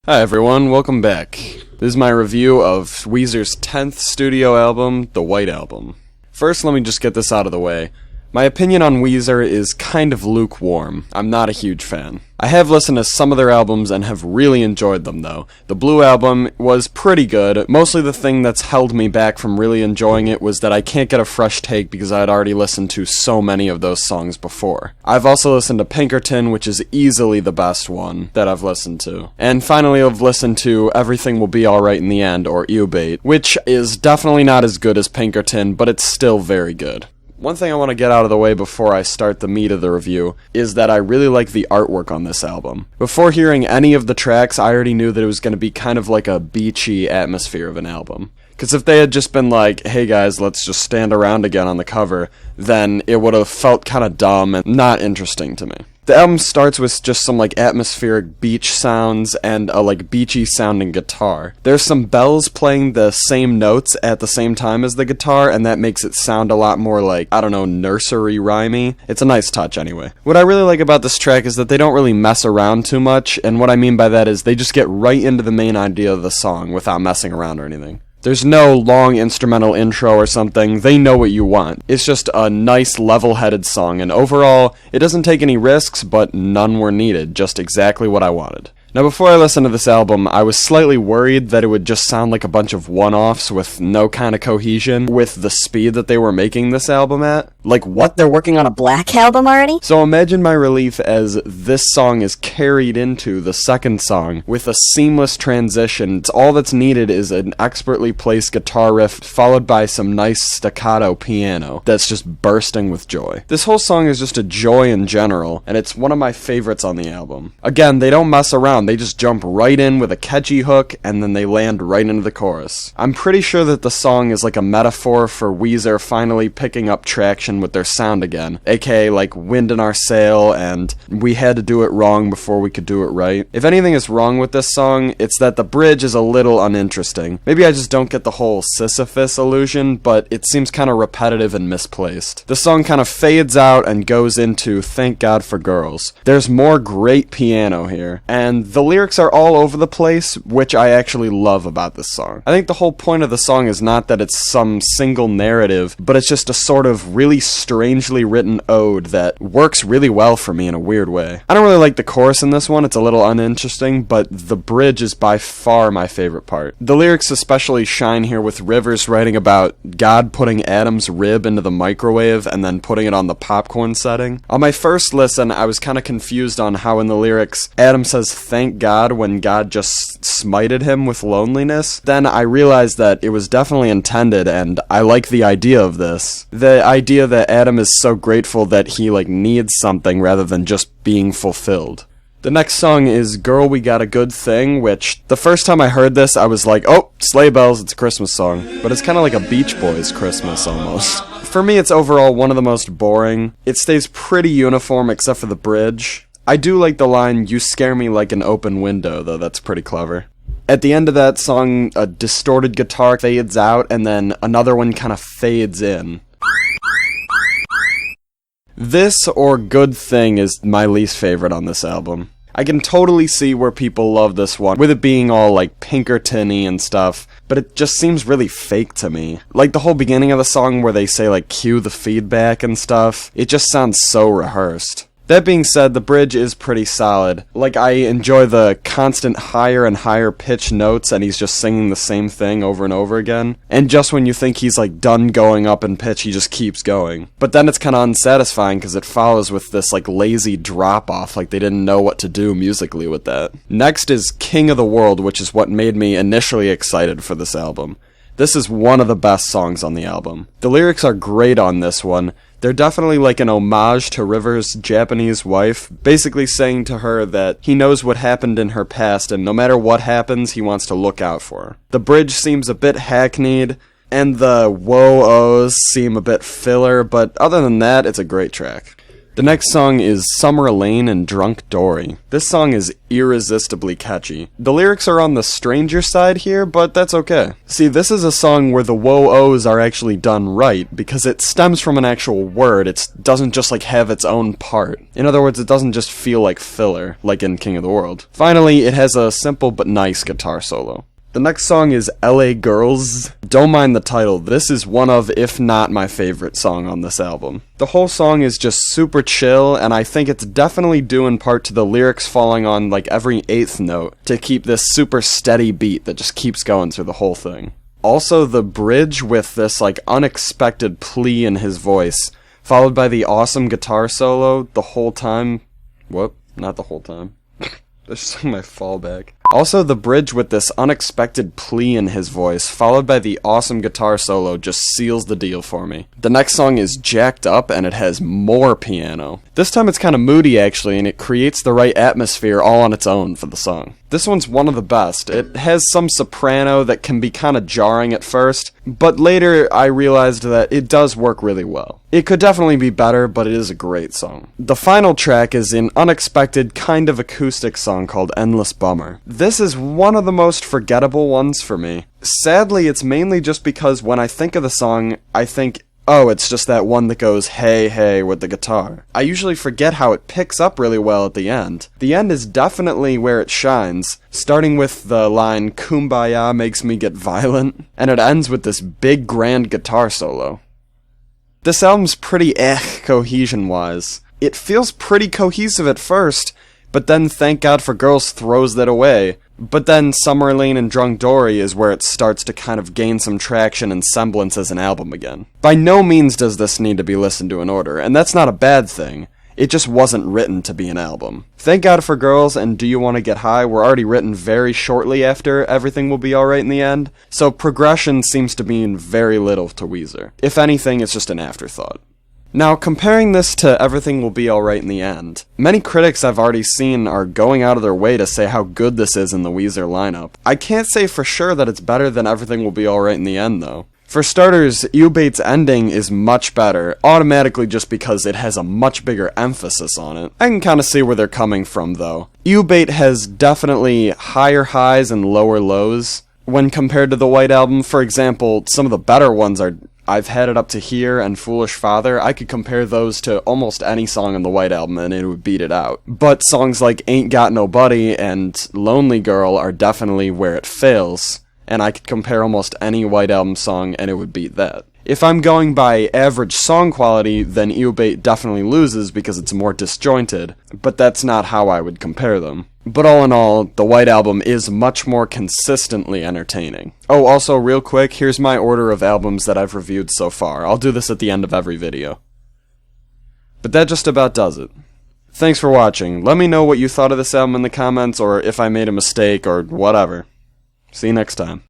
Hi everyone, welcome back. This is my review of Weezer's 10th studio album, The White Album. First, let me just get this out of the way. My opinion on Weezer is kind of lukewarm. I'm not a huge fan. I have listened to some of their albums and have really enjoyed them though. The Blue Album was pretty good. Mostly the thing that's held me back from really enjoying it was that I can't get a fresh take because I had already listened to so many of those songs before. I've also listened to Pinkerton, which is easily the best one that I've listened to. And finally I've listened to Everything Will Be Alright in the End, or Eubate, which is definitely not as good as Pinkerton, but it's still very good. One thing I want to get out of the way before I start the meat of the review is that I really like the artwork on this album. Before hearing any of the tracks, I already knew that it was going to be kind of like a beachy atmosphere of an album. Because if they had just been like, hey guys, let's just stand around again on the cover, then it would have felt kind of dumb and not interesting to me. The album starts with just some atmospheric beach sounds and a beachy sounding guitar. There's some bells playing the same notes at the same time as the guitar, and that makes it sound a lot more nursery rhymey. It's a nice touch anyway. What I really like about this track is that they don't really mess around too much, and what I mean by that is they just get right into the main idea of the song without messing around or anything. There's no long instrumental intro or something. They know what you want. It's just a nice level-headed song, and overall, it doesn't take any risks, but none were needed. Just exactly what I wanted. Now, before I listened to this album, I was slightly worried that it would just sound like a bunch of one-offs with no kind of cohesion with the speed that they were making this album at. Like, what? They're working on a Black Album already? So imagine my relief as this song is carried into the second song with a seamless transition. It's all that's needed is an expertly placed guitar riff followed by some nice staccato piano that's just bursting with joy. This whole song is just a joy in general, and it's one of my favorites on the album. Again, they don't mess around. They just jump right in with a catchy hook, and then they land right into the chorus. I'm pretty sure that the song is like a metaphor for Weezer finally picking up traction with their sound again, aka wind in our sail and we had to do it wrong before we could do it right. If anything is wrong with this song, it's that the bridge is a little uninteresting. Maybe I just don't get the whole Sisyphus illusion, but it seems kind of repetitive and misplaced. The song kind of fades out and goes into Thank God for Girls. There's more great piano here, and the lyrics are all over the place, which I actually love about this song. I think the whole point of the song is not that it's some single narrative, but it's just a sort of really strangely written ode that works really well for me in a weird way. I don't really like the chorus in this one, it's a little uninteresting, but the bridge is by far my favorite part. The lyrics especially shine here with Rivers writing about God putting Adam's rib into the microwave and then putting it on the popcorn setting. On my first listen, I was kind of confused on how in the lyrics Adam says thank God when God just smited him with loneliness. Then I realized that it was definitely intended, and I like the idea of this. The idea that Adam is so grateful that he needs something rather than just being fulfilled. The next song is Girl We Got a Good Thing, which the first time I heard this I was like, oh, sleigh bells, it's a Christmas song. But it's kind of like a Beach Boys Christmas almost. For me, it's overall one of the most boring. It stays pretty uniform except for the bridge. I do like the line, you scare me like an open window, though that's pretty clever. At the end of that song, a distorted guitar fades out, and then another one kind of fades in. This or Good Thing is my least favorite on this album. I can totally see where people love this one, with it being all Pinkerton-y and stuff, but it just seems really fake to me. Like the whole beginning of the song where they say cue the feedback and stuff, it just sounds so rehearsed. That being said, the bridge is pretty solid. I enjoy the constant higher and higher pitch notes and he's just singing the same thing over and over again. And just when you think he's done going up in pitch, he just keeps going. But then it's kind of unsatisfying because it follows with this lazy drop off, they didn't know what to do musically with that. Next is King of the World, which is what made me initially excited for this album. This is one of the best songs on the album. The lyrics are great on this one. They're definitely an homage to Rivers' Japanese wife, basically saying to her that he knows what happened in her past and no matter what happens, he wants to look out for her. The bridge seems a bit hackneyed, and the whoa-ohs seem a bit filler, but other than that, it's a great track. The next song is Summer Lane and Drunk Dory. This song is irresistibly catchy. The lyrics are on the stranger side here, but that's okay. See, this is a song where the whoa-ohs are actually done right, because it stems from an actual word. It doesn't just like have its own part. In other words, it doesn't just feel like filler, like in King of the World. Finally, it has a simple but nice guitar solo. The next song is LA Girls. Don't mind the title, this is one of, if not my favorite song on this album. The whole song is just super chill, and I think it's definitely due in part to the lyrics falling on like every 8th note to keep this super steady beat that just keeps going through the whole thing. Also, the bridge with this like unexpected plea in his voice, followed by the awesome guitar solo the whole time. Whoop, not the whole time. This is my fallback. Also, the bridge with this unexpected plea in his voice, followed by the awesome guitar solo, just seals the deal for me. The next song is Jacked Up, and it has more piano. This time it's kind of moody, actually, and it creates the right atmosphere all on its own for the song. This one's one of the best. It has some soprano that can be kind of jarring at first, but later I realized that it does work really well. It could definitely be better, but it is a great song. The final track is an unexpected kind of acoustic song called Endless Bummer. This is one of the most forgettable ones for me. Sadly, it's mainly just because when I think of the song, I think, oh, it's just that one that goes, hey, hey, with the guitar. I usually forget how it picks up really well at the end. The end is definitely where it shines, starting with the line, Kumbaya makes me get violent, and it ends with this big grand guitar solo. This album's pretty cohesion-wise. It feels pretty cohesive at first, but then Thank God for Girls throws that away. But then Summer Lane and Drunk Dory is where it starts to kind of gain some traction and semblance as an album again. By no means does this need to be listened to in order, and that's not a bad thing. It just wasn't written to be an album. Thank God for Girls and Do You Want to Get High were already written very shortly after Everything Will Be Alright in the End, so progression seems to mean very little to Weezer. If anything, it's just an afterthought. Now, comparing this to Everything Will Be Alright in the End, many critics I've already seen are going out of their way to say how good this is in the Weezer lineup. I can't say for sure that it's better than Everything Will Be Alright in the End, though. For starters, Ubate's ending is much better, automatically just because it has a much bigger emphasis on it. I can kinda see where they're coming from, though. Ubate has definitely higher highs and lower lows when compared to the White Album. For example, some of the better ones are I've Had It Up to Here and Foolish Father. I could compare those to almost any song on the White Album and it would beat it out. But songs like Ain't Got Nobody and Lonely Girl are definitely where it fails, and I could compare almost any White Album song and it would beat that. If I'm going by average song quality, then Ubate definitely loses because it's more disjointed, but that's not how I would compare them. But all in all, the White Album is much more consistently entertaining. Oh, also real quick, here's my order of albums that I've reviewed so far. I'll do this at the end of every video. But that just about does it. Thanks for watching. Let me know what you thought of this album in the comments, or if I made a mistake, or whatever. See you next time.